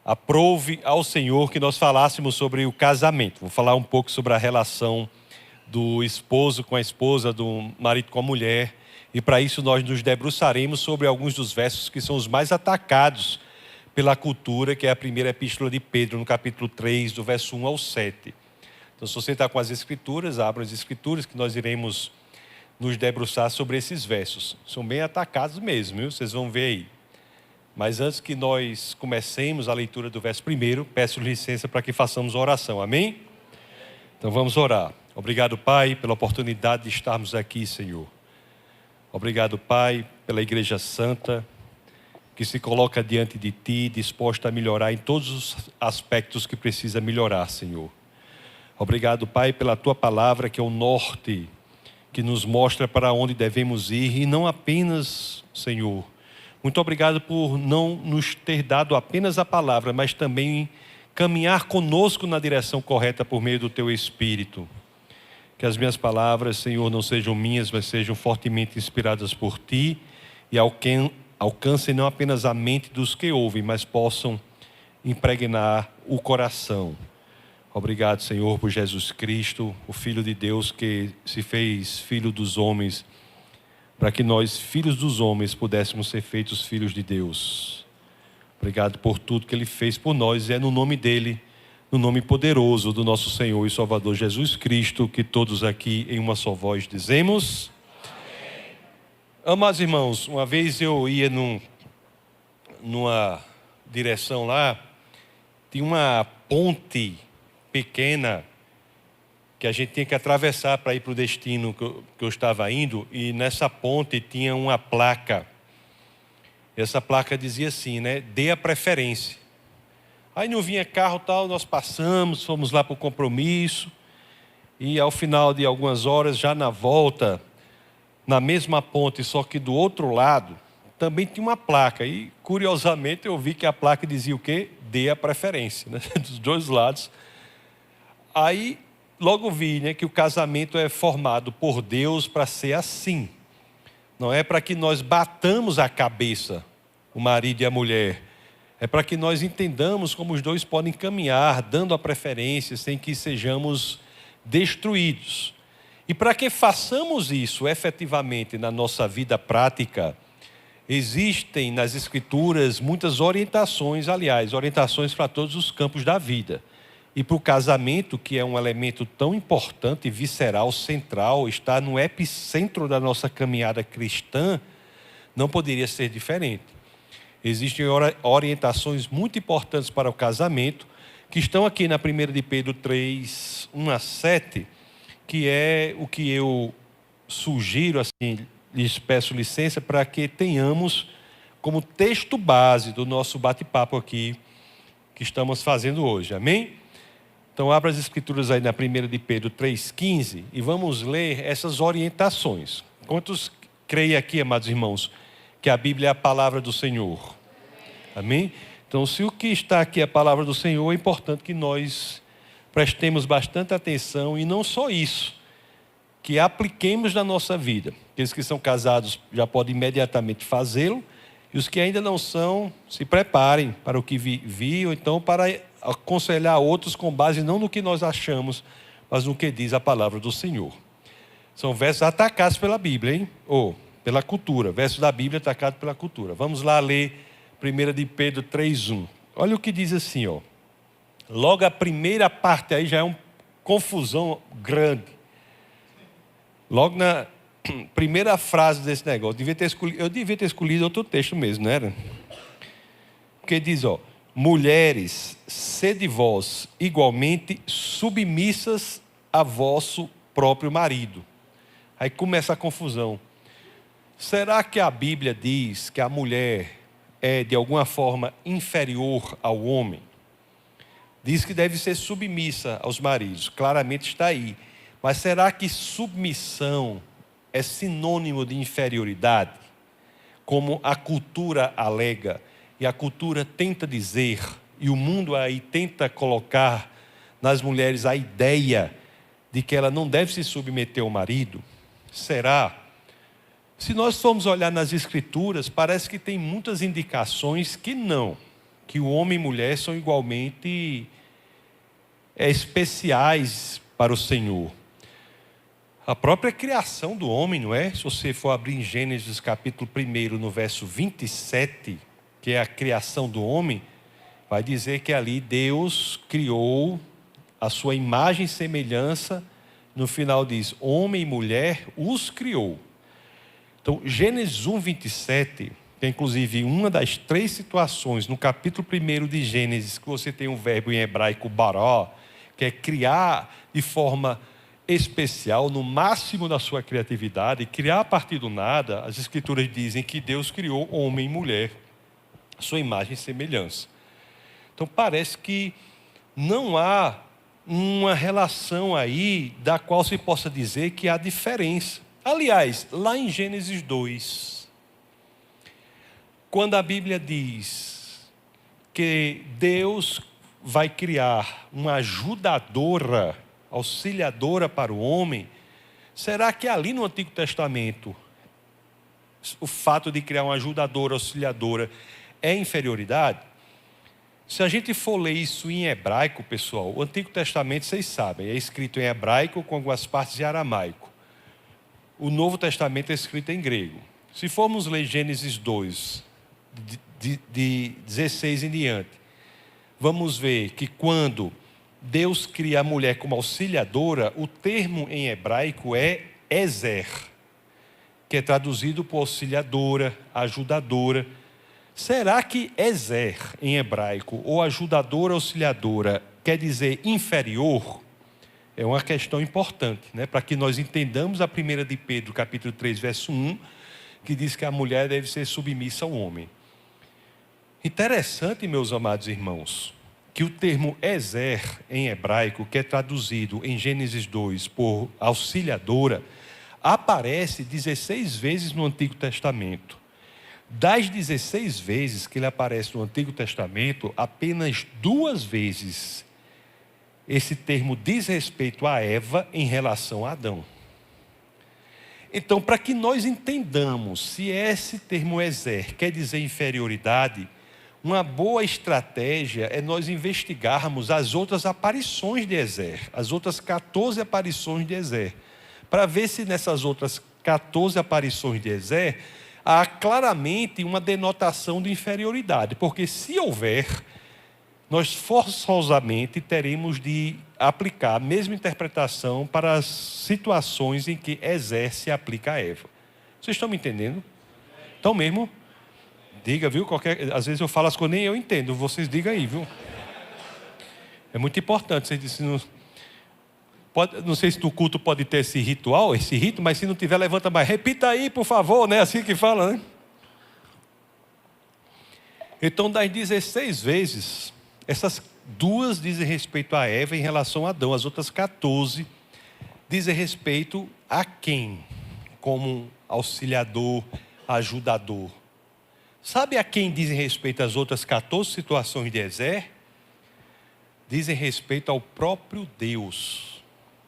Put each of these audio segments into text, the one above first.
aprove ao Senhor que nós falássemos sobre o casamento. Vou falar um pouco sobre a relação do esposo com a esposa, do marido com a mulher. E para isso nós nos debruçaremos sobre alguns dos versos que são os mais atacados pela cultura, que é a primeira epístola de Pedro, no capítulo 3, do verso 1 ao 7. Então, se você está com as escrituras, abra as escrituras que nós iremos nos debruçar sobre esses versos. São bem atacados mesmo, viu? Vocês vão ver aí. Mas antes que nós comecemos a leitura do verso primeiro, peço licença para que façamos a oração. Amém? Então vamos orar. Obrigado, Pai, pela oportunidade de estarmos aqui, Senhor. Obrigado, Pai, pela Igreja Santa, que se coloca diante de Ti, disposta a melhorar em todos os aspectos que precisa melhorar, Senhor. Obrigado, Pai, pela Tua palavra, que é o norte, que nos mostra para onde devemos ir, e não apenas, Senhor. Muito obrigado por não nos ter dado apenas a palavra, mas também caminhar conosco na direção correta por meio do Teu Espírito. Que as minhas palavras, Senhor, não sejam minhas, mas sejam fortemente inspiradas por Ti e alcancem não apenas a mente dos que ouvem, mas possam impregnar o coração. Obrigado, Senhor, por Jesus Cristo, o Filho de Deus que se fez Filho dos homens, para que nós, filhos dos homens, pudéssemos ser feitos filhos de Deus. Obrigado por tudo que Ele fez por nós, e é no nome dEle, no nome poderoso do nosso Senhor e Salvador Jesus Cristo, que todos aqui em uma só voz dizemos: amém. Amados irmãos, uma vez eu ia numa direção lá, tinha uma ponte pequena, que a gente tinha que atravessar para ir para o destino que eu estava indo, e nessa ponte tinha uma placa. Essa placa dizia assim, né? Dê a preferência. Aí não vinha carro tal, nós passamos, fomos lá para o compromisso, e ao final de algumas horas, já na volta, na mesma ponte, só que do outro lado, também tinha uma placa, e curiosamente eu vi que a placa dizia o quê? Dê a preferência, né? Dos dois lados. Aí logo vi, né, que o casamento é formado por Deus para ser assim. Não é para que nós batamos a cabeça, o marido e a mulher. É para que nós entendamos como os dois podem caminhar, dando a preferência, sem que sejamos destruídos. E para que façamos isso efetivamente na nossa vida prática, existem nas Escrituras muitas orientações, aliás, orientações para todos os campos da vida. E para o casamento, que é um elemento tão importante e visceral, central, está no epicentro da nossa caminhada cristã, não poderia ser diferente. Existem orientações muito importantes para o casamento, que estão aqui na 1 de Pedro 3, 1 a 7, que é o que eu sugiro, assim, lhes peço licença, para que tenhamos como texto base do nosso bate-papo aqui, que estamos fazendo hoje. Amém? Então, abra as escrituras aí na 1 de Pedro 3,15 e vamos ler essas orientações. Quantos creem aqui, amados irmãos, que a Bíblia é a palavra do Senhor? Amém? Então, se o que está aqui é a palavra do Senhor, é importante que nós prestemos bastante atenção, e não só isso, que apliquemos na nossa vida. Aqueles que são casados já podem imediatamente fazê-lo, e os que ainda não são, se preparem para o que vir, ou então para aconselhar outros com base não no que nós achamos, mas no que diz a palavra do Senhor. São versos atacados pela Bíblia, hein? Ou pela cultura, versos da Bíblia atacados pela cultura. Vamos lá ler 1 de Pedro 3:1. Olha o que diz assim, ó. Logo a primeira parte aí já é uma confusão grande. Logo na primeira frase desse negócio, eu devia ter escolhido outro texto mesmo, não era? Porque diz, ó: mulheres, sede vós igualmente submissas a vosso próprio marido. Aí começa a confusão. Será que a Bíblia diz que a mulher é de alguma forma inferior ao homem? Diz que deve ser submissa aos maridos, claramente está aí. Mas será que submissão é sinônimo de inferioridade? Como a cultura alega, e a cultura tenta dizer, e o mundo aí tenta colocar nas mulheres a ideia de que ela não deve se submeter ao marido? Será? Se nós formos olhar nas Escrituras, parece que tem muitas indicações que não. que o homem e mulher são igualmente especiais para o Senhor. A própria criação do homem, não é? Se você for abrir em Gênesis capítulo 1, no verso 27, que é a criação do homem, vai dizer que ali Deus criou a sua imagem e semelhança. No final diz, homem e mulher os criou. Então, Gênesis 1, 27, que é inclusive uma das 3 situações no capítulo 1 de Gênesis, que você tem um verbo em hebraico bará, que é criar de forma especial, no máximo da sua criatividade, criar a partir do nada. As Escrituras dizem que Deus criou homem e mulher, sua imagem e semelhança. Então parece que não há uma relação aí da qual se possa dizer que há diferença. Aliás, lá em Gênesis 2, quando a Bíblia diz que Deus vai criar uma ajudadora, auxiliadora para o homem, será que ali no Antigo Testamento o fato de criar uma ajudadora, auxiliadora é inferioridade? Se a gente for ler isso em hebraico, pessoal, o Antigo Testamento, vocês sabem, é escrito em hebraico com algumas partes de aramaico. O Novo Testamento é escrito em grego. Se formos ler Gênesis 2, de 16 em diante, vamos ver que quando Deus cria a mulher como auxiliadora, o termo em hebraico é ezer, que é traduzido por auxiliadora, ajudadora. Será que ezer em hebraico, ou ajudadora, auxiliadora, quer dizer inferior? É uma questão importante, né? Para que nós entendamos a 1 de Pedro, capítulo 3, verso 1, que diz que a mulher deve ser submissa ao homem. Interessante, meus amados irmãos, que o termo ezer em hebraico, que é traduzido em Gênesis 2 por auxiliadora, aparece 16 vezes no Antigo Testamento. Das 16 vezes que ele aparece no Antigo Testamento, apenas 2 vezes esse termo diz respeito a Eva em relação a Adão. Então, para que nós entendamos se esse termo ezer quer dizer inferioridade, uma boa estratégia é nós investigarmos as outras aparições de ezer, as outras 14 aparições de ezer, para ver se nessas outras 14 aparições de ezer há claramente uma denotação de inferioridade, porque se houver, nós forçosamente teremos de aplicar a mesma interpretação para as situações em que ezer se aplica a Eva. Vocês estão me entendendo? Então mesmo? Diga, viu? Às vezes eu falo as coisas nem eu entendo, vocês digam aí, viu? É muito importante. Vocês dizem, não sei se no culto pode ter esse ritual, esse rito, mas se não tiver, levanta mais. Repita aí, por favor, né? Assim que fala, né? Então, das 16 vezes, essas 2 dizem respeito a Eva em relação a Adão. As outras 14 dizem respeito a quem? Como auxiliador, ajudador. Sabe a quem dizem respeito as outras 14 situações de ezer? Dizem respeito ao próprio Deus,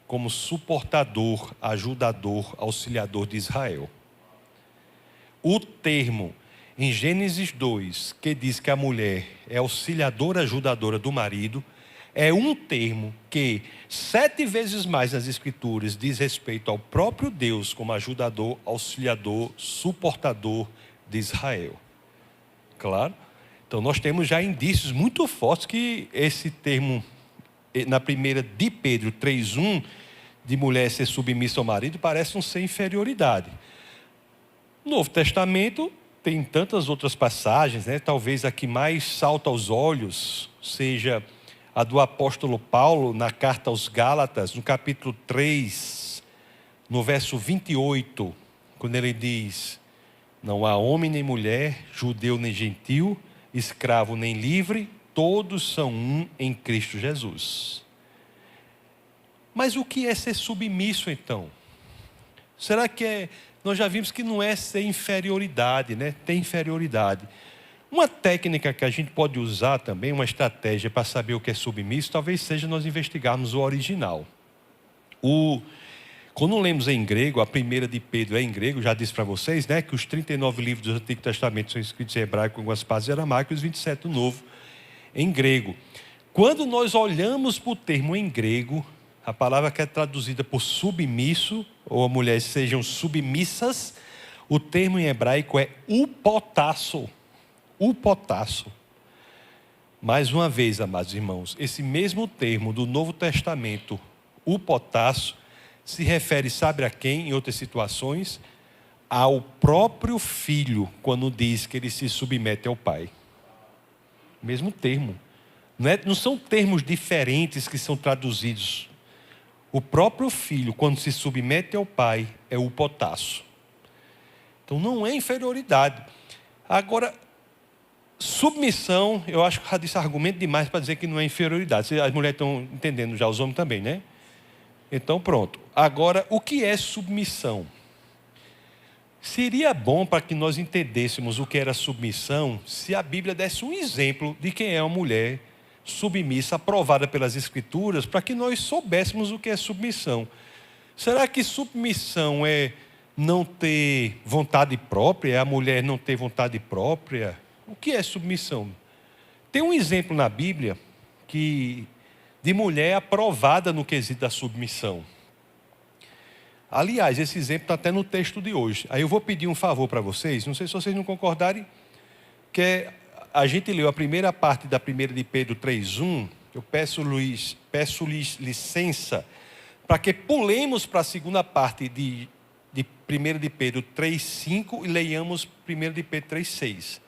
como suportador, ajudador, auxiliador de Israel. O termo em Gênesis 2, que diz que a mulher é auxiliadora, ajudadora do marido, é um termo que 7 vezes mais nas Escrituras diz respeito ao próprio Deus como ajudador, auxiliador, suportador de Israel. Claro? Então nós temos já indícios muito fortes que esse termo, na primeira de Pedro 3:1, de mulher ser submissa ao marido, parece não ser inferioridade. No Novo Testamento tem tantas outras passagens, né? Talvez a que mais salta aos olhos seja a do apóstolo Paulo na carta aos Gálatas, no capítulo 3, no verso 28, quando ele diz: não há homem nem mulher, judeu nem gentil, escravo nem livre, todos são um em Cristo Jesus. Mas o que é ser submisso então? Será que nós já vimos que não é ser inferioridade, né? Tem inferioridade. Uma técnica que a gente pode usar também, uma estratégia para saber o que é submisso, talvez seja nós investigarmos o original. Quando lemos em grego, a 1 de Pedro é em grego, já disse para vocês, né, que os 39 livros do Antigo Testamento são escritos em hebraico com algumas partes de aramaico, e os 27 do Novo em grego. Quando nós olhamos para o termo em grego, a palavra que é traduzida por submisso, ou as mulheres sejam submissas, o termo em hebraico é upotasso. Upotasso. Mais uma vez, amados irmãos, esse mesmo termo do Novo Testamento, upotasso, se refere, sabe a quem em outras situações? Ao próprio filho, quando diz que ele se submete ao pai. Mesmo termo. Não são termos diferentes que são traduzidos. O próprio filho, quando se submete ao pai, é upotasso. Então não é inferioridade. Agora, submissão, eu acho que já disse argumento demais para dizer que não é inferioridade. As mulheres estão entendendo já, os homens também, né? Então pronto. Agora, o que é submissão? Seria bom para que nós entendêssemos o que era submissão, se a Bíblia desse um exemplo de quem é uma mulher submissa, aprovada pelas Escrituras, para que nós soubéssemos o que é submissão. Será que submissão é não ter vontade própria? É a mulher não ter vontade própria? O que é submissão? Tem um exemplo na Bíblia de mulher aprovada no quesito da submissão. Aliás, esse exemplo está até no texto de hoje. Aí eu vou pedir um favor para vocês, não sei se vocês não concordarem, que a gente leu a primeira parte da 1 de Pedro 3:1, eu peço-lhes licença para que pulemos para a segunda parte de 1 de Pedro 3:5 e leiamos 1 de Pedro 3:6.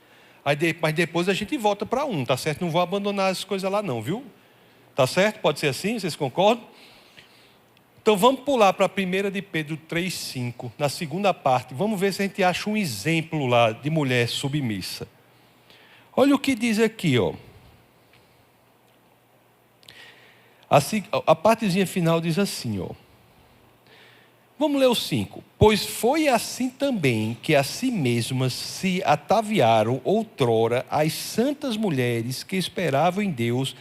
Mas depois a gente volta para 1, tá certo? Não vou abandonar as coisas lá não, viu? Tá certo? Pode ser assim? Vocês concordam? Então vamos pular para 1 de Pedro 3:5, na segunda parte. Vamos ver se a gente acha um exemplo lá de mulher submissa. Olha o que diz aqui, ó. A partezinha final diz assim, ó. Vamos ler o 5. Pois foi assim também que a si mesmas se ataviaram outrora as santas mulheres que esperavam em Deus,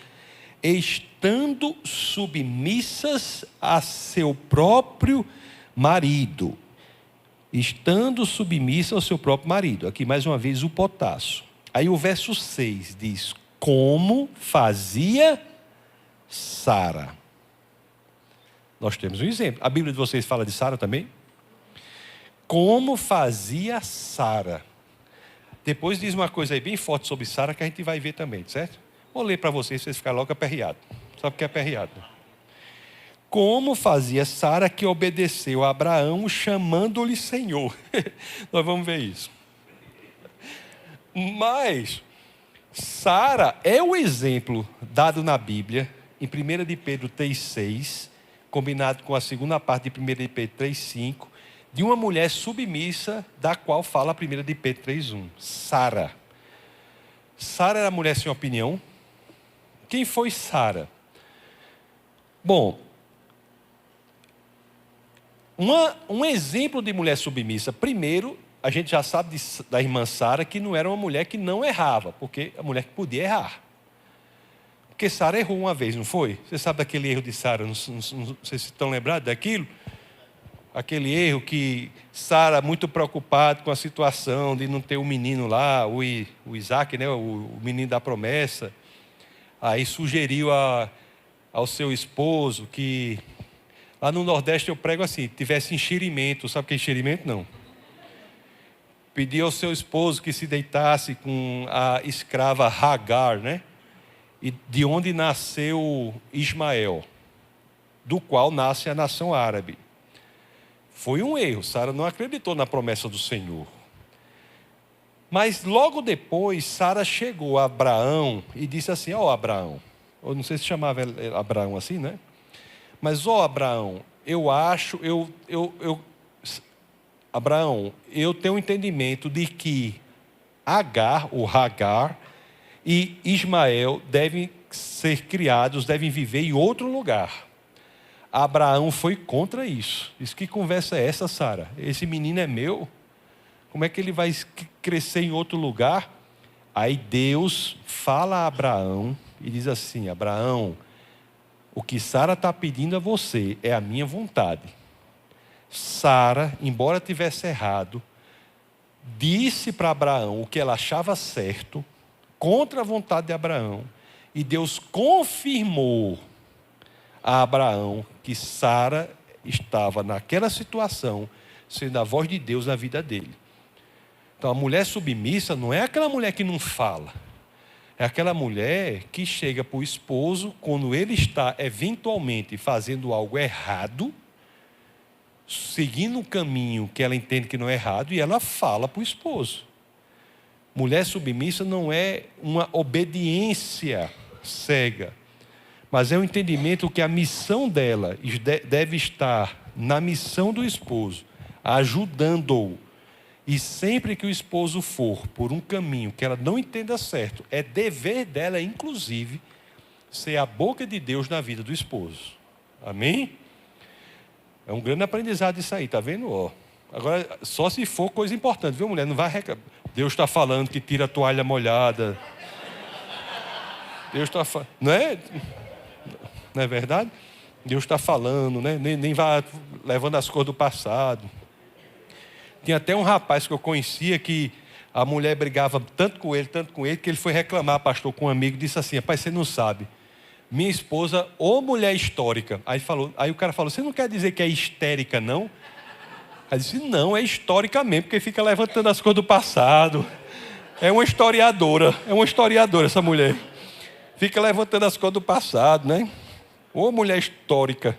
estando submissas a seu próprio marido. Estando submissas ao seu próprio marido. Aqui mais uma vez o potasso. Aí o verso 6 diz, como fazia Sara. Nós temos um exemplo. A Bíblia de vocês fala de Sara também? Como fazia Sara. Depois diz uma coisa aí bem forte sobre Sara que a gente vai ver também, certo? Vou ler para vocês ficarem logo aperreados. Sabe o que é aperreado? Como fazia Sara que obedeceu a Abraão chamando-lhe Senhor. Nós vamos ver isso. Mas Sara é o exemplo dado na Bíblia, em 1 de Pedro 3:6, combinado com a segunda parte de 1 de Pedro 3:5, de uma mulher submissa, da qual fala 1 de Pedro 3:1. Sara. Sara era mulher sem opinião. Quem foi Sara? Bom, um exemplo de mulher submissa. Primeiro, a gente já sabe da irmã Sara que não era uma mulher que não errava, porque a mulher que podia errar. Porque Sara errou uma vez, não foi? Você sabe daquele erro de Sara, não sei se estão lembrados daquilo? Aquele erro que Sara, muito preocupada com a situação de não ter um menino lá, o Isaac, né, o menino da promessa, aí sugeriu ao seu esposo que, lá no Nordeste eu prego assim, tivesse enxerimento. Sabe o que é enxerimento? Não. Pediu ao seu esposo que se deitasse com a escrava Hagar, né? E de onde nasceu Ismael, do qual nasce a nação árabe. Foi um erro, Sara não acreditou na promessa do Senhor. Mas logo depois, Sara chegou a Abraão e disse assim, ó Abraão, eu não sei se chamava Abraão assim, né? Mas ó Abraão, Abraão, eu tenho um entendimento de que Hagar e Ismael devem ser criados, devem viver em outro lugar. Abraão foi contra isso. Disse, que conversa é essa, Sara? Esse menino é meu? Como é que ele vai crescer em outro lugar? Aí Deus fala a Abraão e diz assim, Abraão, o que Sara está pedindo a você é a minha vontade. Sara, embora tivesse errado, disse para Abraão o que ela achava certo, contra a vontade de Abraão, E Deus confirmou a Abraão que Sara estava naquela situação, sendo a voz de Deus na vida dele. Então a mulher submissa não é aquela mulher que não fala. É aquela mulher que chega para o esposo quando ele está eventualmente fazendo algo errado, seguindo um caminho que ela entende que não é errado, e ela fala para o esposo. Mulher submissa não é uma obediência cega, mas é um entendimento que a missão dela deve estar na missão do esposo, ajudando-o. E sempre que o esposo for por um caminho que ela não entenda certo, é dever dela, inclusive, ser a boca de Deus na vida do esposo. Amém? É um grande aprendizado isso aí, tá vendo? Ó. Agora, só se for coisa importante, viu, mulher? Não vai reclamar. Deus está falando que tira a toalha molhada. Deus está falando, não é? Não é verdade? Deus está falando, né? Nem vai levando as coisas do passado. Tinha até um rapaz que eu conhecia que a mulher brigava tanto com ele, que ele foi reclamar, pastor, com um amigo, disse assim: rapaz, você não sabe, minha esposa, ou mulher histórica. Aí o cara falou: você não quer dizer que é histérica, não? Aí disse: não, é histórica mesmo, porque fica levantando as coisas do passado. É uma historiadora essa mulher. Fica levantando as coisas do passado, né? Ou mulher histórica.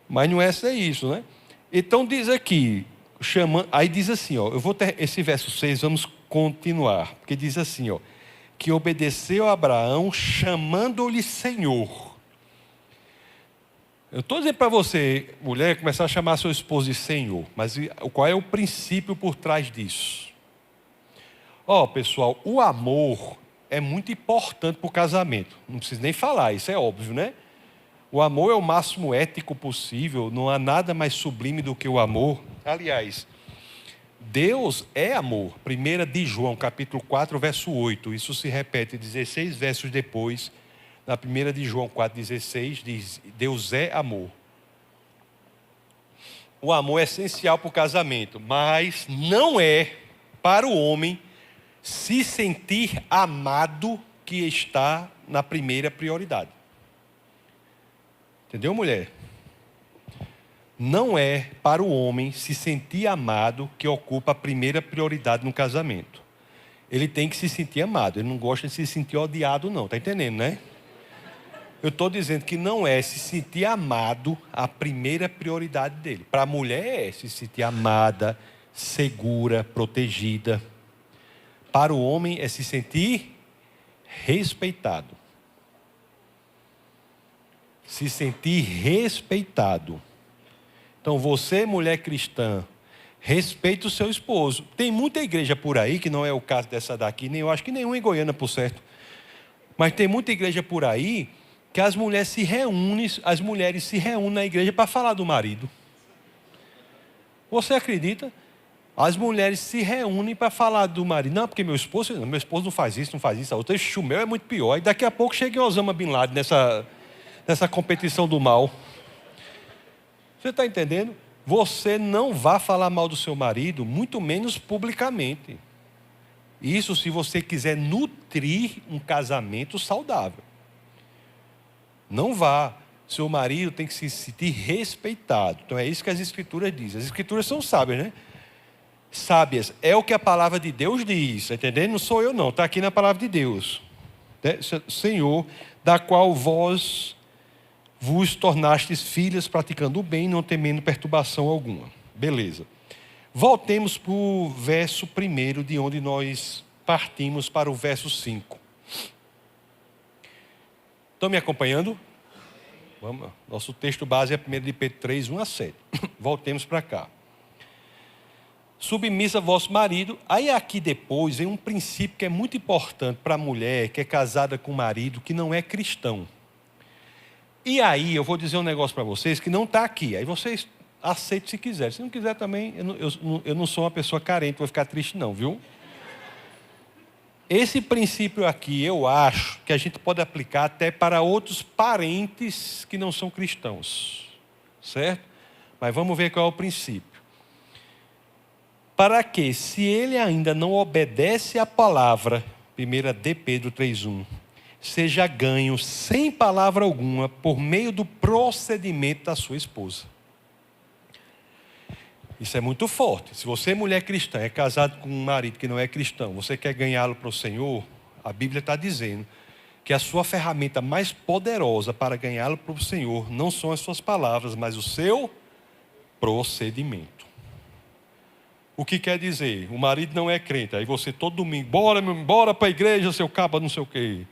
Mas não é isso, né? Então diz aqui, aí diz assim, ó, eu vou ter esse verso 6, vamos continuar, porque diz assim, ó, que obedeceu a Abraão chamando-lhe Senhor. Eu estou dizendo para você, mulher, começar a chamar seu esposo de Senhor, mas qual é o princípio por trás disso? Ó, pessoal, o amor é muito importante para o casamento, não preciso nem falar, isso é óbvio, né? O amor é o máximo ético possível, não há nada mais sublime do que o amor. Aliás, Deus é amor. 1 de João, capítulo 4, verso 8. Isso se repete 16 versos depois. Na 1 de João 4,16 diz: Deus é amor. O amor é essencial para o casamento, mas não é para o homem se sentir amado que está na primeira prioridade. Entendeu, mulher? Não é para o homem se sentir amado que ocupa a primeira prioridade no casamento. Ele tem que se sentir amado. Ele não gosta de se sentir odiado, não. Está entendendo, né? Eu estou dizendo que não é se sentir amado a primeira prioridade dele. Para a mulher é se sentir amada, segura, protegida. Para o homem é se sentir respeitado. Se sentir respeitado. Então você, mulher cristã, respeita o seu esposo. Tem muita igreja por aí, que não é o caso dessa daqui, nem eu acho que nenhuma em Goiânia, por certo. Mas tem muita igreja por aí que as mulheres se reúnem na igreja para falar do marido. Você acredita? As mulheres se reúnem para falar do marido. Não, porque meu esposo não faz isso, a outra, o meu é muito pior. E daqui a pouco chega o Osama Bin Laden nessa competição do mal. Você está entendendo? Você não vá falar mal do seu marido, muito menos publicamente. Isso se você quiser nutrir um casamento saudável. Não vá. Seu marido tem que se sentir respeitado. Então é isso que as escrituras dizem. As escrituras são sábias, né? Sábias. É o que a palavra de Deus diz. Está entendendo? Não sou eu não. Está aqui na palavra de Deus. Senhor, da qual vos tornastes filhas, praticando o bem, não temendo perturbação alguma. Beleza. Voltemos para o verso 1, de onde nós partimos para o verso 5. Estão me acompanhando? Vamos. Nosso texto base é 1 de Pedro 3, 1 a 7. Voltemos para cá. Submissa a vosso marido. Aí aqui depois vem um princípio que é muito importante para a mulher que é casada com um marido que não é cristão. E aí eu vou dizer um negócio para vocês que não está aqui. Aí vocês aceitem se quiserem. Se não quiser também, eu não sou uma pessoa carente, vou ficar triste não, viu? Esse princípio aqui, eu acho que a gente pode aplicar até para outros parentes que não são cristãos. Certo? Mas vamos ver qual é o princípio. Para que, se ele ainda não obedece à palavra, 1 de Pedro 3,1, seja ganho sem palavra alguma por meio do procedimento da sua esposa. Isso é muito forte. Se você, mulher cristã, é casado com um marido que não é cristão, você quer ganhá-lo para o Senhor, a Bíblia está dizendo que a sua ferramenta mais poderosa para ganhá-lo para o Senhor não são as suas palavras, mas o seu procedimento. O que quer dizer? O marido não é crente, aí você todo domingo, bora para a igreja, seu caba, não sei o quê.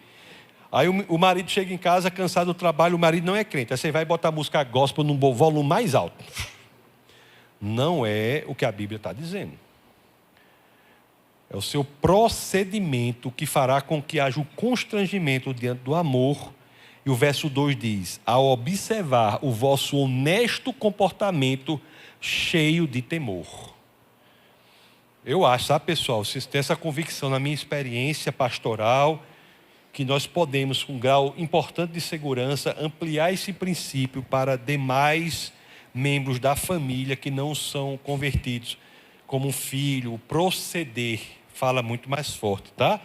Aí o marido chega em casa cansado do trabalho, o marido não é crente, aí você vai botar música gospel num volume mais alto. Não é o que a Bíblia está dizendo. É o seu procedimento que fará com que haja o constrangimento diante do amor. E o verso 2 diz: ao observar o vosso honesto comportamento cheio de temor. Eu acho, sabe, pessoal, vocês têm essa convicção na minha experiência pastoral, que nós podemos, com um grau importante de segurança, ampliar esse princípio para demais membros da família que não são convertidos, como um filho. O proceder fala muito mais forte, tá?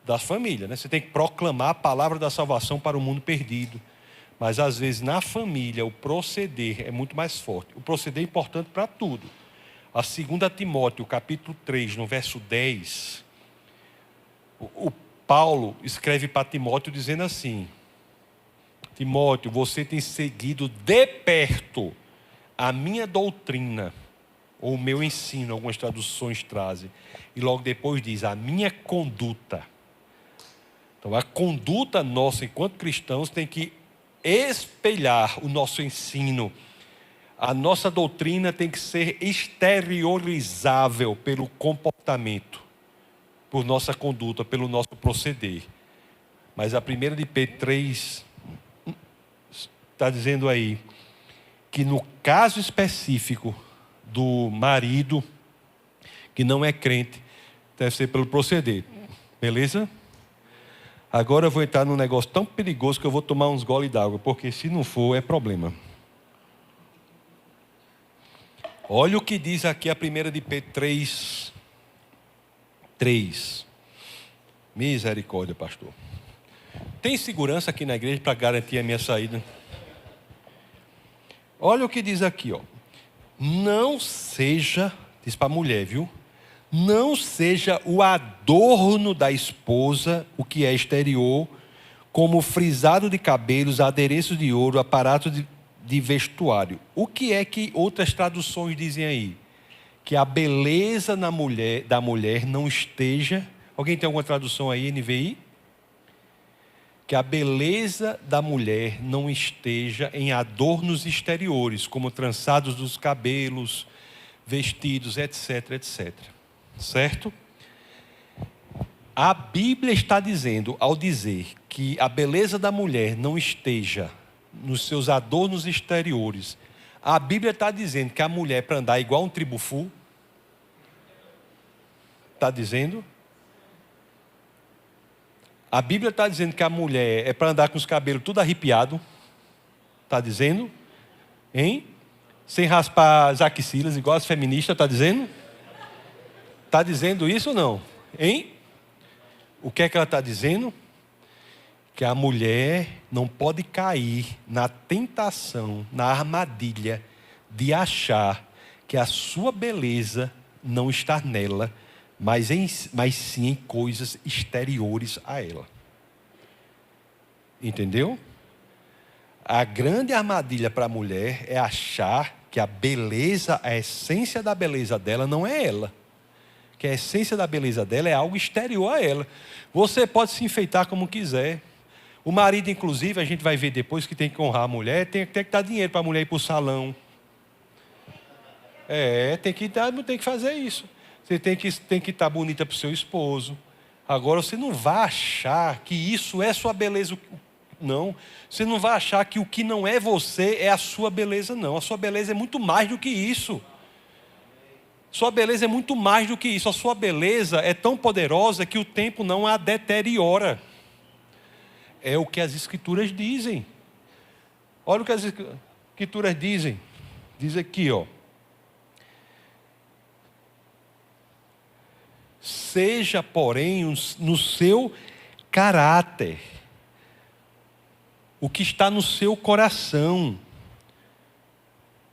Da família, né? Você tem que proclamar a palavra da salvação para o mundo perdido. Mas às vezes na família o proceder é muito mais forte. O proceder é importante para tudo. A 2 Timóteo, capítulo 3, no verso 10, o Paulo escreve para Timóteo dizendo assim: Timóteo, você tem seguido de perto a minha doutrina, ou o meu ensino, algumas traduções trazem. E logo depois diz, a minha conduta. Então a conduta nossa enquanto cristãos tem que espelhar o nosso ensino. A nossa doutrina tem que ser exteriorizável pelo comportamento, por nossa conduta, pelo nosso proceder. Mas a 1 de Pedro 3 está dizendo aí que no caso específico do marido que não é crente, deve ser pelo proceder. Beleza? Agora eu vou entrar num negócio tão perigoso que eu vou tomar uns goles d'água, porque se não for é problema. Olha o que diz aqui a 1 de Pedro 3. Misericórdia, pastor. Tem segurança aqui na igreja para garantir a minha saída? Olha o que diz aqui, ó. Não seja, diz para a mulher, viu? Não seja o adorno da esposa, o que é exterior, como frisado de cabelos, adereços de ouro, aparato de vestuário. O que é que outras traduções dizem aí? Que a beleza da mulher não esteja... Alguém tem alguma tradução aí, NVI? Que a beleza da mulher não esteja em adornos exteriores, como trançados dos cabelos, vestidos, etc, etc. Certo? A Bíblia está dizendo, ao dizer que a beleza da mulher não esteja nos seus adornos exteriores, a Bíblia está dizendo que a mulher, para andar igual um tribufu, está dizendo? A Bíblia está dizendo que a mulher é para andar com os cabelos tudo arrepiado, está dizendo? Hein? Sem raspar as axilas, igual as feministas, está dizendo? Está dizendo isso ou não? Hein? O que é que ela está dizendo? Que a mulher não pode cair na tentação, na armadilha de achar que a sua beleza não está nela, mas sim em coisas exteriores a ela. Entendeu? A grande armadilha para a mulher é achar que a beleza, a essência da beleza dela não é ela. Que a essência da beleza dela é algo exterior a ela. Você pode se enfeitar como quiser. O marido, inclusive, a gente vai ver depois que tem que honrar a mulher, tem que dar dinheiro para a mulher ir para o salão. Tem que fazer isso. Você tem que estar bonita para o seu esposo. Agora, você não vai achar que isso é sua beleza. Não. Você não vai achar que o que não é você é a sua beleza, não. A sua beleza é muito mais do que isso. Sua beleza é muito mais do que isso. A sua beleza é tão poderosa que o tempo não a deteriora. É o que as Escrituras dizem. Olha o que as Escrituras dizem. Diz aqui, ó. Seja, porém, no seu caráter o que está no seu coração,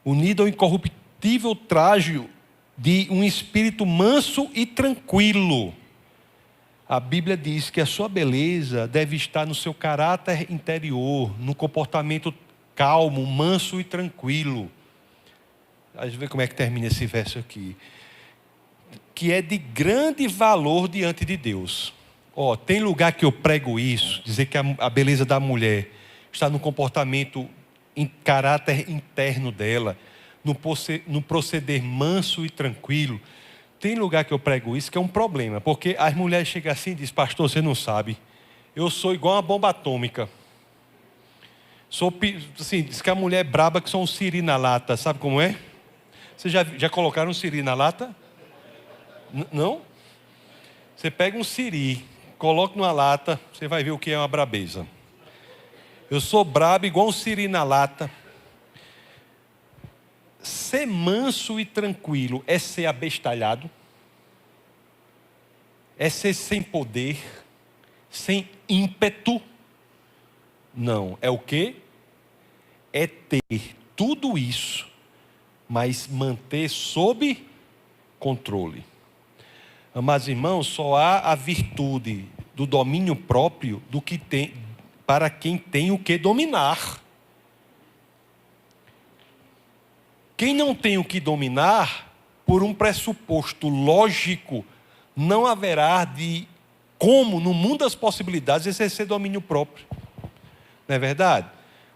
unido ao incorruptível trajo de um espírito manso e tranquilo. A Bíblia diz que a sua beleza deve estar no seu caráter interior, no comportamento calmo, manso e tranquilo. A gente vê como é que termina esse verso aqui. Que é de grande valor diante de Deus. Tem lugar que eu prego isso, dizer que a beleza da mulher está no comportamento, em caráter interno dela, no proceder manso e tranquilo. Tem lugar que eu prego isso que é um problema, porque as mulheres chegam assim e dizem: pastor, você não sabe, eu sou igual uma bomba atômica. Assim, diz que a mulher é braba que são um siri na lata, sabe como é? Vocês já colocaram um siri na lata? Não? Você pega um siri, coloca numa lata, você vai ver o que é uma brabeza. Eu sou brabo igual um siri na lata. Ser manso e tranquilo é ser abestalhado, é ser sem poder, sem ímpeto. Não, é o quê? É ter tudo isso, mas manter sob controle. Amados irmãos, só há a virtude do domínio próprio do que tem, para quem tem o que dominar. Quem não tem o que dominar, por um pressuposto lógico, não haverá de como, no mundo das possibilidades, exercer domínio próprio. Não é verdade?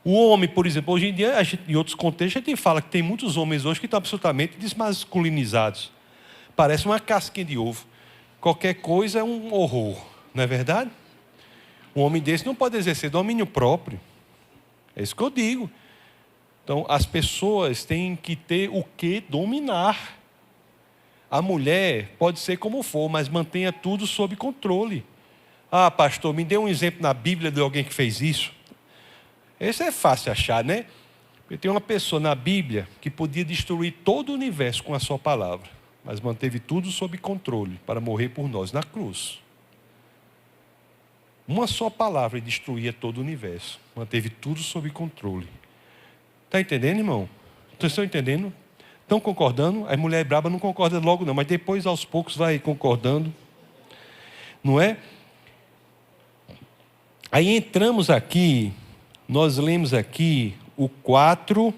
O homem, por exemplo, hoje em dia, em outros contextos, a gente fala que tem muitos homens hoje que estão absolutamente desmasculinizados. Parece uma casquinha de ovo. Qualquer coisa é um horror. Não é verdade? Um homem desse não pode exercer domínio próprio. É isso que eu digo. Então, as pessoas têm que ter o que dominar. A mulher pode ser como for, mas mantenha tudo sob controle. Ah, pastor, me dê um exemplo na Bíblia de alguém que fez isso. Esse é fácil achar, né? Porque tem uma pessoa na Bíblia que podia destruir todo o universo com a sua palavra, mas manteve tudo sob controle para morrer por nós na cruz. Uma só palavra e destruía todo o universo. Manteve tudo sob controle. Está entendendo, irmão? Vocês estão entendendo? Estão concordando? A mulher braba não concorda logo não, mas depois aos poucos vai concordando. Não é? Aí entramos aqui, nós lemos aqui o 4,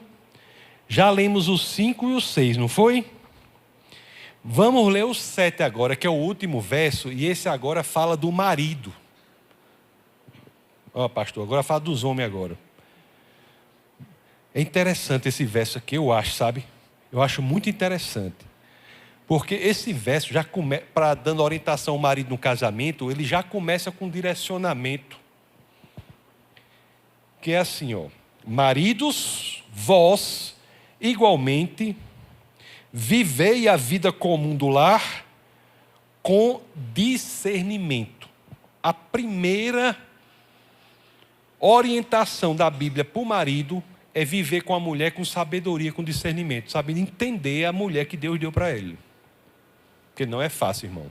já lemos o 5 e o 6, não foi? Vamos ler o 7 agora, que é o último verso, e esse agora fala do marido. Pastor, agora fala dos homens agora. É interessante esse verso aqui, eu acho, sabe? Eu acho muito interessante. Porque esse verso, já para dando orientação ao marido no casamento, ele já começa com um direcionamento. Que é assim, maridos, vós, igualmente, vivei a vida comum do lar com discernimento. A primeira orientação da Bíblia para o marido é viver com a mulher com sabedoria, com discernimento, sabendo entender a mulher que Deus deu para ele. Porque não é fácil, irmão.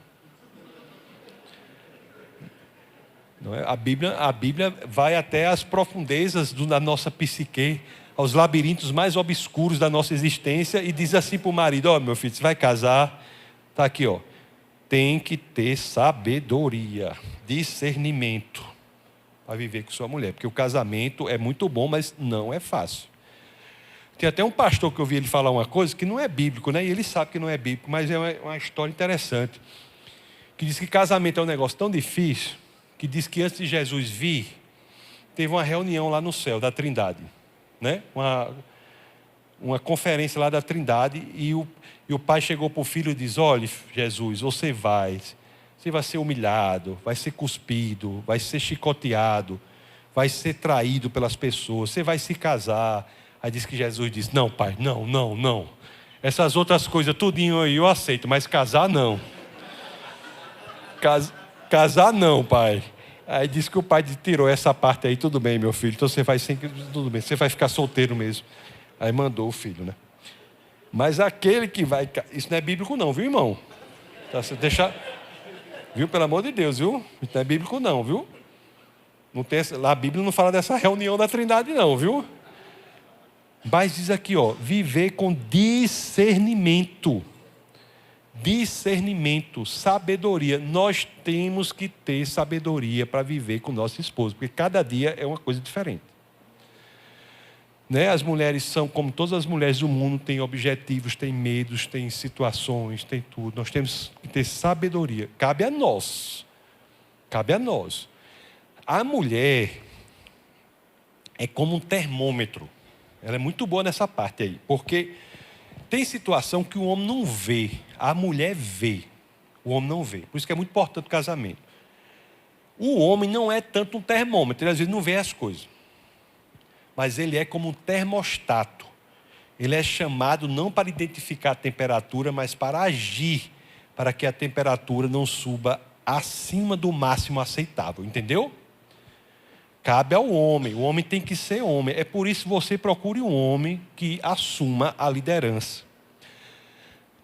Não é? A Bíblia vai até as profundezas da nossa psique, aos labirintos mais obscuros da nossa existência e diz assim para o marido: meu filho, você vai casar, está aqui, tem que ter sabedoria, discernimento para viver com sua mulher, porque o casamento é muito bom, mas não é fácil. Tem até um pastor que eu vi ele falar uma coisa que não é bíblico, né? E ele sabe que não é bíblico, mas é uma história interessante, que diz que casamento é um negócio tão difícil, que diz que antes de Jesus vir, teve uma reunião lá no céu da Trindade, né? Uma conferência lá da Trindade, e o pai chegou para o filho e diz: olha, Jesus, você vai ser humilhado, vai ser cuspido, vai ser chicoteado, vai ser traído pelas pessoas, você vai se casar. Aí diz que Jesus disse: não, pai, não. Essas outras coisas, tudinho aí eu aceito, mas casar não. Casar não, pai. Aí disse que o pai tirou essa parte aí: tudo bem, meu filho, então tudo bem, você vai ficar solteiro mesmo. Aí mandou o filho, né? Mas aquele que vai... Isso não é bíblico não, viu, irmão? Tá, você deixa... Viu, pelo amor de Deus, viu? Isso não é bíblico não, viu? Não tem, a Bíblia não fala dessa reunião da Trindade não, viu? Mas diz aqui, ó, viver com discernimento. Discernimento, sabedoria. Nós temos que ter sabedoria para viver com nossa esposa, porque cada dia é uma coisa diferente. Né? As mulheres são, como todas as mulheres do mundo, têm objetivos, têm medos, têm situações, têm tudo. Nós temos que ter sabedoria. Cabe a nós. Cabe a nós. A mulher é como um termômetro. Ela é muito boa nessa parte aí, porque tem situação que o homem não vê, a mulher vê, o homem não vê. Por isso que é muito importante o casamento. O homem não é tanto um termômetro, ele às vezes não vê as coisas. Mas ele é como um termostato. Ele é chamado não para identificar a temperatura, mas para agir, para que a temperatura não suba acima do máximo aceitável. Entendeu? Cabe ao homem. O homem tem que ser homem. É por isso que você procure um homem que assuma a liderança.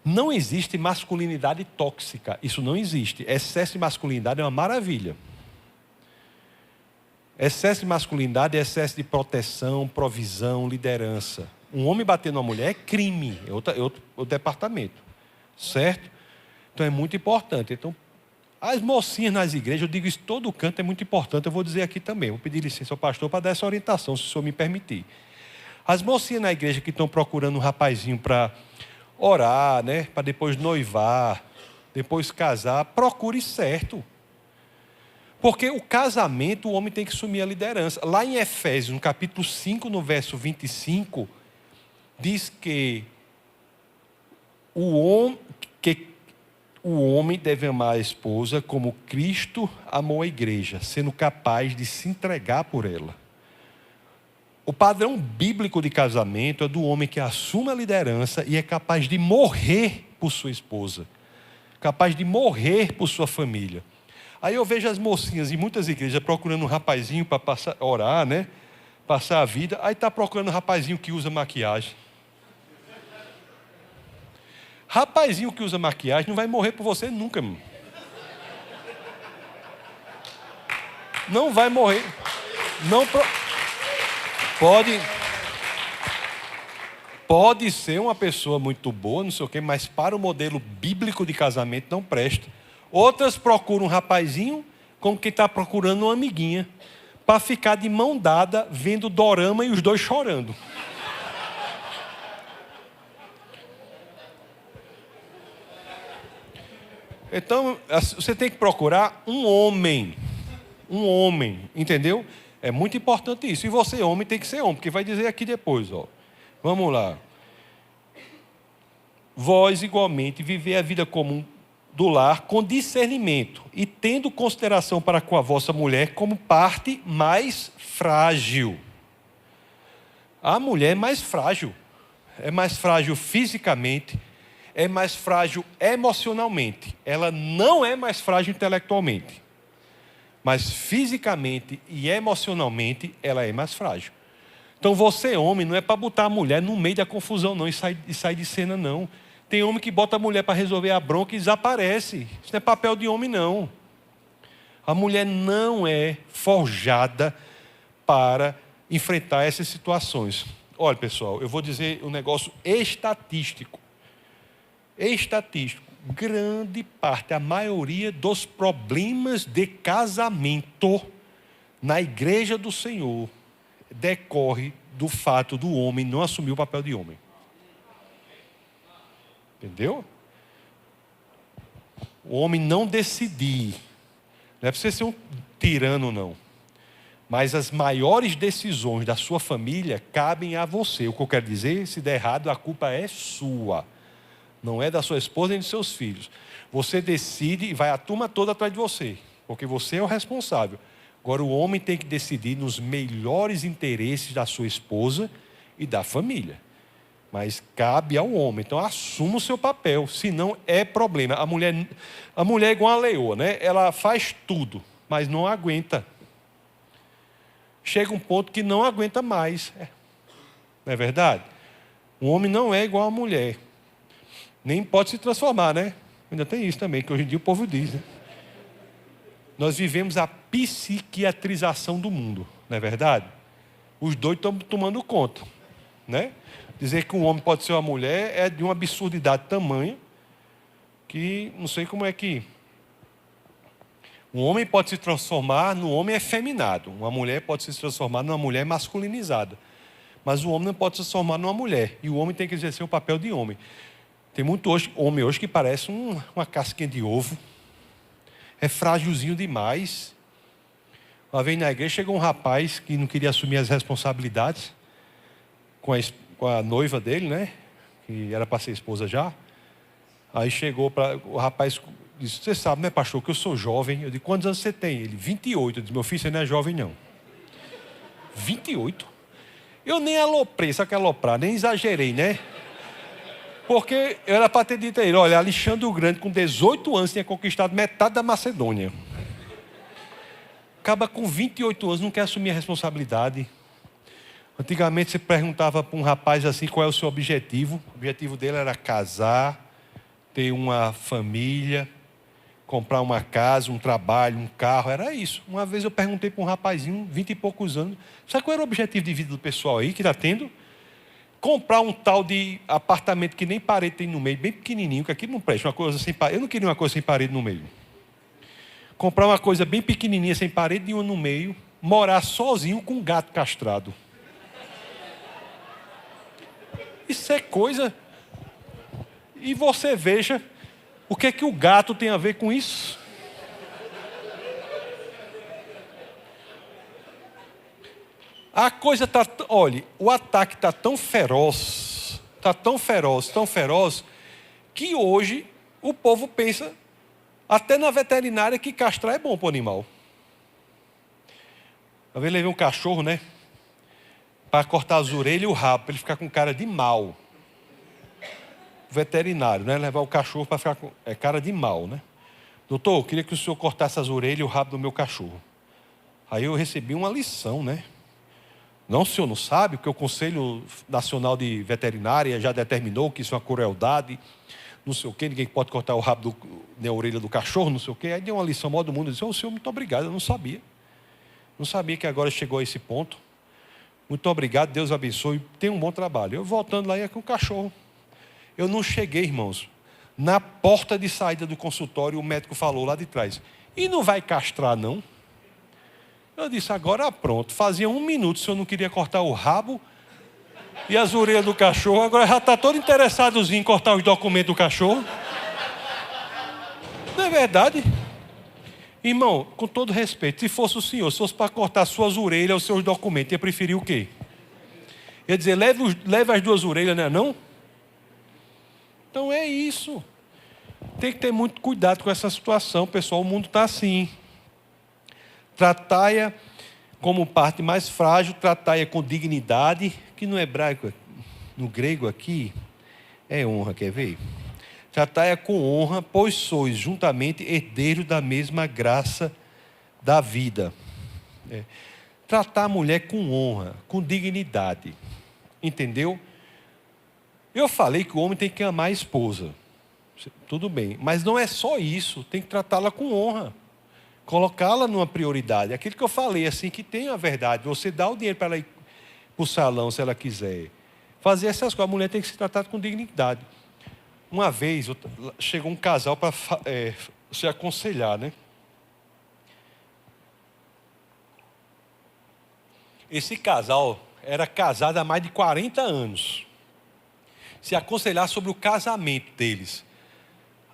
Não existe masculinidade tóxica. Isso não existe. Excesso de masculinidade é uma maravilha. Excesso de masculinidade é excesso de proteção, provisão, liderança. Um homem bater numa mulher é crime, é outro departamento. Certo? Então é muito importante. Então, as mocinhas nas igrejas, eu digo isso todo canto, é muito importante, eu vou dizer aqui também. Vou pedir licença ao pastor para dar essa orientação, se o senhor me permitir. As mocinhas na igreja que estão procurando um rapazinho para orar, né? Para depois noivar, depois casar, procure certo. Porque o casamento, o homem tem que assumir a liderança. Lá em Efésios, no capítulo 5, no verso 25, diz que o homem deve amar a esposa como Cristo amou a igreja, sendo capaz de se entregar por ela. O padrão bíblico de casamento é do homem que assume a liderança e é capaz de morrer por sua esposa, capaz de morrer por sua família. Aí eu vejo as mocinhas em muitas igrejas procurando um rapazinho para orar, né? Passar a vida. Aí está procurando um rapazinho que usa maquiagem. Rapazinho que usa maquiagem não vai morrer por você nunca, meu. Não vai morrer. Não pode ser uma pessoa muito boa, não sei o quê, mas para o modelo bíblico de casamento não presta. Outras procuram um rapazinho como que está procurando uma amiguinha para ficar de mão dada vendo dorama e os dois chorando. Então, você tem que procurar um homem, entendeu? É muito importante isso. E você, homem, tem que ser homem, porque vai dizer aqui depois, ó. Vamos lá. Vós, igualmente, viver a vida comum do lar com discernimento e tendo consideração para com a vossa mulher como parte mais frágil. A mulher é mais frágil fisicamente, é mais frágil emocionalmente. Ela não é mais frágil intelectualmente, mas fisicamente e emocionalmente ela é mais frágil. Então você, homem, não é para botar a mulher no meio da confusão não e sair de cena não. Tem homem que bota a mulher para resolver a bronca e desaparece. Isso não é papel de homem, não. A mulher não é forjada para enfrentar essas situações. Olha, pessoal, eu vou dizer um negócio estatístico. Grande parte, a maioria dos problemas de casamento na igreja do Senhor decorre do fato do homem não assumir o papel de homem. Entendeu? O homem não decidir. Não é para você ser um tirano, não. Mas as maiores decisões da sua família cabem a você. O que eu quero dizer, se der errado, a culpa é sua. Não é da sua esposa nem dos seus filhos. Você decide e vai a turma toda atrás de você. Porque você é o responsável. Agora o homem tem que decidir nos melhores interesses da sua esposa e da família. Mas cabe ao homem. Então assuma o seu papel, senão é problema. A mulher é igual a leoa, né? Ela faz tudo, mas não aguenta. Chega um ponto que não aguenta mais. Não é verdade? O homem não é igual a mulher. Nem pode se transformar, né? Ainda tem isso também, que hoje em dia o povo diz, né? Nós vivemos a psiquiatrização do mundo, não é verdade? Os dois estão tomando conta, né? Dizer que um homem pode ser uma mulher é de uma absurdidade tamanha que não sei como é que... Um homem pode se transformar num homem efeminado, uma mulher pode se transformar numa mulher masculinizada, mas o homem não pode se transformar numa mulher, e o homem tem que exercer o papel de homem. Tem muito homem hoje que parece uma casquinha de ovo, é frágilzinho demais. Uma vez na igreja chegou um rapaz que não queria assumir as responsabilidades com a noiva dele, né? Que era para ser esposa já. Aí chegou para o rapaz, disse: você sabe, né, pastor, que eu sou jovem. Eu disse: quantos anos você tem? Ele: 28. Eu disse: meu filho, você não é jovem, não. 28? Eu nem aloprei, só que aloprar, nem exagerei, né? Porque eu era para ter dito a ele: olha, Alexandre o Grande, com 18 anos, tinha conquistado metade da Macedônia. Acaba com 28 anos, não quer assumir a responsabilidade. Antigamente você perguntava para um rapaz assim qual é o seu objetivo. O objetivo dele era casar, ter uma família, comprar uma casa, um trabalho, um carro, era isso. Uma vez eu perguntei para um rapazinho, 20 e poucos anos, sabe qual era o objetivo de vida do pessoal aí que está tendo? Comprar um tal de apartamento que nem parede tem no meio, bem pequenininho, que aqui não presta, uma coisa sem parede. Eu não queria uma coisa sem parede no meio. Comprar uma coisa bem pequenininha, sem parede nenhuma no meio, morar sozinho com um gato castrado. Isso é coisa... E você veja o que é que o gato tem a ver com isso. A coisa está... Olha, o ataque está tão feroz, que hoje o povo pensa, até na veterinária, que castrar é bom para o animal. Uma vez levei um cachorro, né? Para cortar as orelhas e o rabo, para ele ficar com cara de mal. Veterinário, né? Levar o cachorro para ficar com cara de mal, né? Doutor, eu queria que o senhor cortasse as orelhas e o rabo do meu cachorro. Aí eu recebi uma lição, né? Não, o senhor não sabe, porque o Conselho Nacional de Veterinária já determinou que isso é uma crueldade, não sei o quê, ninguém pode cortar o rabo na orelha do cachorro, não sei o quê. Aí deu uma lição maior do mundo, disse: senhor, muito obrigado, eu não sabia. Não sabia que agora chegou a esse ponto. Muito obrigado, Deus abençoe, tenha um bom trabalho. Eu voltando lá ia com o cachorro. Eu não cheguei, irmãos, na porta de saída do consultório, o médico falou lá de trás: e não vai castrar, não? Eu disse: agora pronto. Fazia 1 minuto, o senhor não queria cortar o rabo e as orelhas do cachorro, agora já está todo interessadozinho em cortar os documentos do cachorro. Não é verdade? Irmão, com todo respeito, se fosse o senhor, se fosse para cortar suas orelhas, os seus documentos, ia preferir o quê? Ia dizer: leve as 2 orelhas, não é não? Então é isso. Tem que ter muito cuidado com essa situação, pessoal. O mundo está assim. Tratai-a como parte mais frágil, tratai-a com dignidade, que no hebraico, no grego aqui, é honra, quer ver? Tratai-a com honra, pois sois juntamente herdeiros da mesma graça da vida. Tratar a mulher com honra, com dignidade. Entendeu? Eu falei que o homem tem que amar a esposa. Tudo bem. Mas não é só isso. Tem que tratá-la com honra. Colocá-la numa prioridade. Aquilo que eu falei, assim, que tem a verdade. Você dá o dinheiro para ela ir para o salão, se ela quiser. Fazer essas coisas. A mulher tem que ser tratada com dignidade. Uma vez, chegou um casal para se aconselhar, né? Esse casal era casado há mais de 40 anos. Se aconselhar sobre o casamento deles.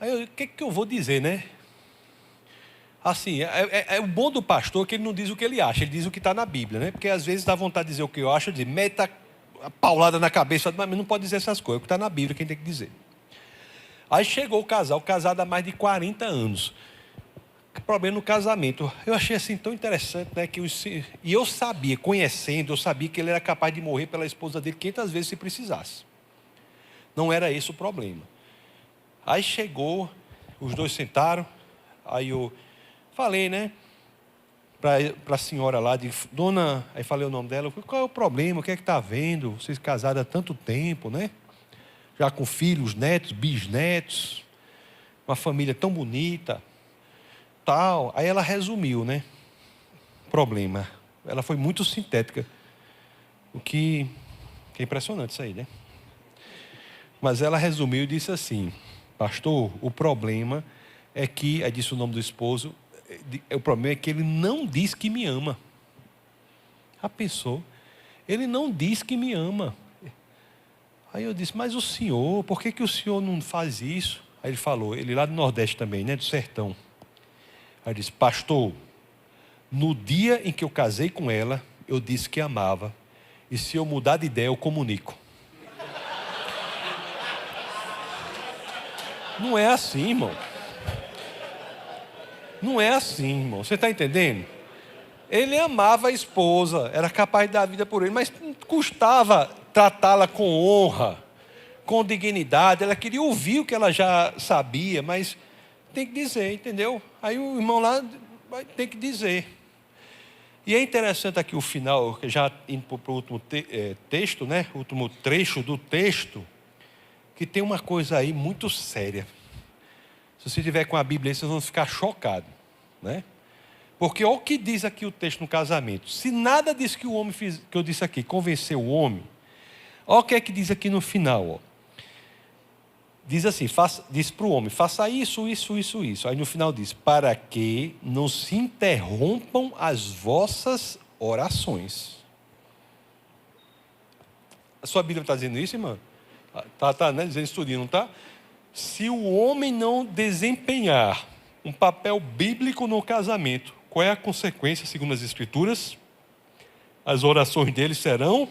Aí o que eu vou dizer, né? Assim, o bom do pastor que ele não diz o que ele acha, ele diz o que está na Bíblia, né? Porque às vezes dá vontade de dizer o que eu acho, de meta a paulada na cabeça, mas não pode dizer essas coisas, o que está na Bíblia, quem tem que dizer. Aí chegou o casal, casado há mais de 40 anos. Problema no casamento. Eu achei assim tão interessante, né? E eu sabia, conhecendo, eu sabia que ele era capaz de morrer pela esposa dele 500 vezes se precisasse. Não era esse o problema. Aí chegou, os dois sentaram, aí eu falei, né, para a senhora lá, de dona, aí falei o nome dela, qual é o problema, o que é que está havendo? Vocês casados há tanto tempo, né? Já com filhos, netos, bisnetos, uma família tão bonita, tal. Aí ela resumiu, né? problema. Ela foi muito sintética. O que é impressionante isso aí, né? Mas ela resumiu e disse assim: pastor, o problema é que, aí disse o nome do esposo, o problema é que ele não diz que me ama. Já pensou? Ele não diz que me ama. Aí eu disse, mas o senhor, por que o senhor não faz isso? Aí ele falou, ele lá do Nordeste também, né, do sertão. Aí eu disse, pastor, no dia em que eu casei com ela, eu disse que amava. E se eu mudar de ideia, eu comunico. Não é assim, irmão. Não é assim, irmão. Você está entendendo? Ele amava a esposa, era capaz de dar a vida por ele, mas custava tratá-la com honra, com dignidade. Ela queria ouvir o que ela já sabia, mas tem que dizer, entendeu? Aí o irmão lá tem que dizer. E é interessante aqui o final, já indo para o último texto, né? O último trecho do texto, que tem uma coisa aí muito séria. Se você tiver com a Bíblia aí, vocês vão ficar chocados, né? Porque olha o que diz aqui o texto no casamento. Se nada disso que o homem fez, que eu disse aqui, convenceu o homem, olha o que é que diz aqui no final, ó. Diz assim, diz para o homem, faça isso, isso, isso, isso. Aí no final diz, para que não se interrompam as vossas orações. A sua Bíblia está dizendo isso, irmã? Tá, né? Dizendo isso tudo, não está? Se o homem não desempenhar um papel bíblico no casamento, qual é a consequência, segundo as Escrituras? As orações dele serão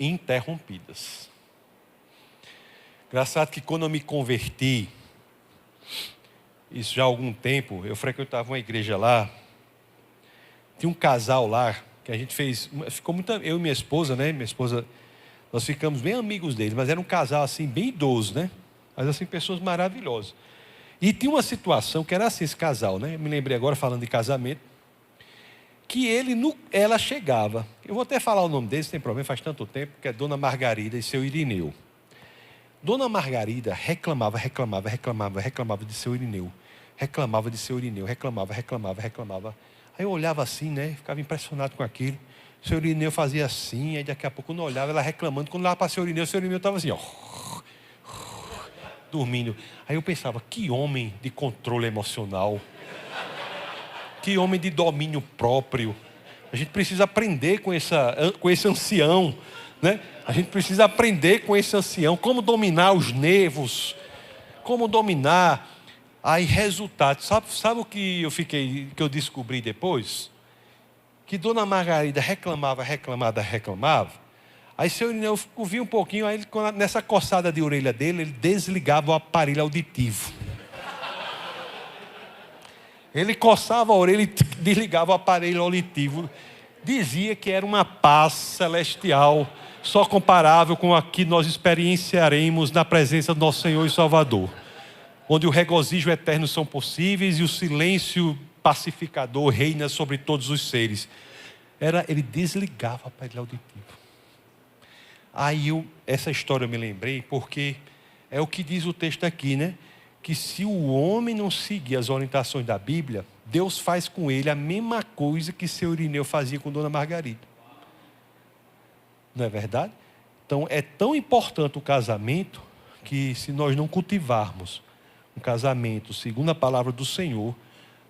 interrompidas. Engraçado que quando eu me converti, isso já há algum tempo, eu frequentava uma igreja lá, tinha um casal lá, que a gente ficou muito, eu e minha esposa, né, nós ficamos bem amigos deles, mas era um casal assim, bem idoso, né, mas assim, pessoas maravilhosas. E tinha uma situação que era assim, esse casal, né, eu me lembrei agora falando de casamento, que ela chegava, eu vou até falar o nome deles, sem problema, faz tanto tempo, que é Dona Margarida e seu Irineu. Dona Margarida reclamava de seu Irineu. Reclamava. Aí eu olhava assim, né? Ficava impressionado com aquilo. Seu Irineu fazia assim, aí daqui a pouco quando eu olhava, ela reclamando. Quando eu olhava para seu Irineu estava assim, ó. Dormindo. Aí eu pensava, que homem de controle emocional. Que homem de domínio próprio. A gente precisa aprender com esse ancião, né? A gente precisa aprender com esse ancião como dominar os nervos, como dominar. Aí resultado, sabe o que eu descobri depois? Que Dona Margarida reclamava. Aí seu Irineu ouvia um pouquinho, aí nessa coçada de orelha dele, ele desligava o aparelho auditivo. Ele coçava a orelha e desligava o aparelho auditivo. Dizia que era uma paz celestial, só comparável com a que nós experienciaremos na presença do nosso Senhor e Salvador, onde o regozijo eterno são possíveis e o silêncio pacificador reina sobre todos os seres. Ele desligava o aparelho auditivo. Aí essa história eu me lembrei, porque é o que diz o texto aqui, né? Que se o homem não seguir as orientações da Bíblia, Deus faz com ele a mesma coisa que seu Irineu fazia com Dona Margarida. Não é verdade? Então é tão importante o casamento, que se nós não cultivarmos um casamento segundo a palavra do Senhor,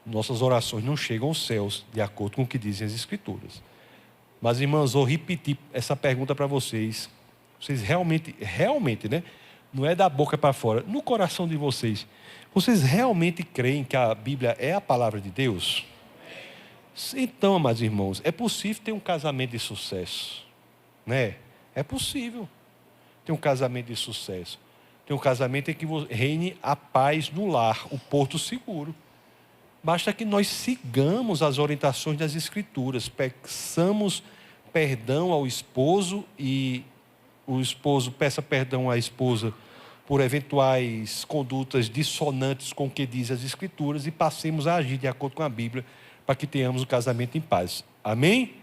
nossas orações não chegam aos céus, de acordo com o que dizem as Escrituras. Mas irmãos, vou repetir essa pergunta para vocês. Vocês realmente, né? Não é da boca para fora, no coração de vocês. Vocês realmente creem que a Bíblia é a palavra de Deus? Então, amados irmãos, é possível ter um casamento de sucesso, né? É possível ter um casamento de sucesso. Ter um casamento em que reine a paz no lar, o porto seguro. Basta que nós sigamos as orientações das Escrituras, peçamos perdão ao esposo e o esposo peça perdão à esposa por eventuais condutas dissonantes com o que diz as Escrituras e passemos a agir de acordo com a Bíblia para que tenhamos o casamento em paz. Amém?